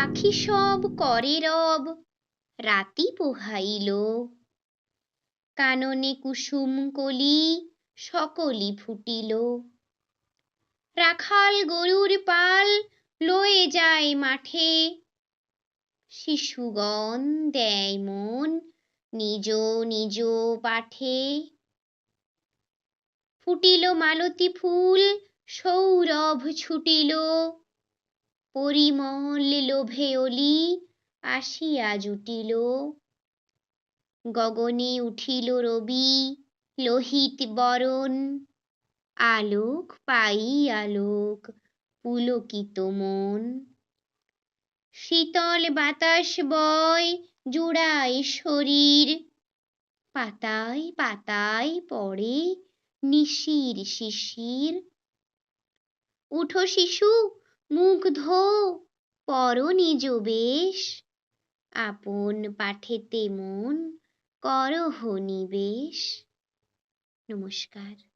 পাখি সব করে রব, রাতি পোহাইল। কাননে কুসুম কলি সকলি ফুটিল। রাখাল গরুর পাল লয়ে যায় মাঠে, শিশুগণ দেয় মন নিজ নিজ পাঠে। ফুটিল মালতী ফুল সৌরভ ছুটিল, পরিমল লোভে অলি আসিয়া জুটিল। গগনে উঠিল রবি লোহিত বরণ, আলোক পাই আলোক পুলকিত মন। শীতল বাতাস বয় জুড়ায় শরীর, পাতায় পাতায় পড়ে নিশির শিশির। উঠো শিশু মুখ ধো পর নিজ বেশ, আপন পাঠেতে মন করহ নিবেশ। নমস্কার।